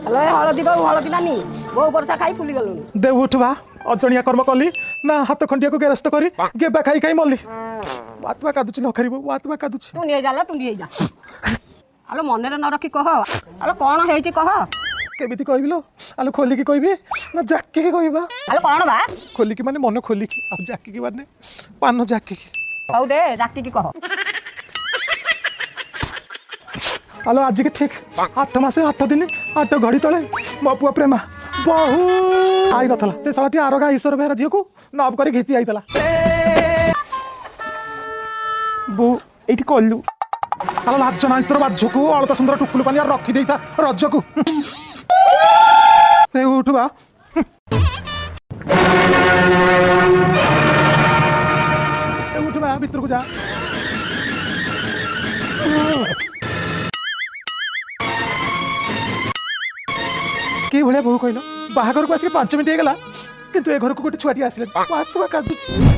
hello हलदी बहु हलदी नानी बहु वर्षा खाई फुली गलुनी दे उठवा अजणिया कर्म कली ना हाथ खंडिया को गेरस्त करी गेबा खाई खाई मल्ली वातवा कादुची न करिबो वातवा कादुची तू नहीं जाला तू नहीं जा हेलो मन न रखी कह हेलो कौन है कह केमिति कहबिलो आलो खोली की कहबी ना जाक्की की कहबा हेलो कौन बा खोली की माने मन खोली की अब जाक्की की माने पानो जाक्की की हौ दे राखी की कह आलो आज के ठीक 8 मासे 8 दिन 8 घड़ी तले मो पुआ प्रेमा बहु आई नथला से सालाटी आरोगा ईश्वर बेहरा झियो को नब करी घेती आइतला बो एठी कोल्लू आलो लाज ना इतर बाझको अलता सुंदर टुकुलु पानी रखी देइता रजको ए उठवा ए उठवा भीतर को जा कि भलिया बहु कहल बाहागर को आसिक 5 मिनिट हो गला किंतु ए घर को गोटे छुआटी आसिले बात कादुची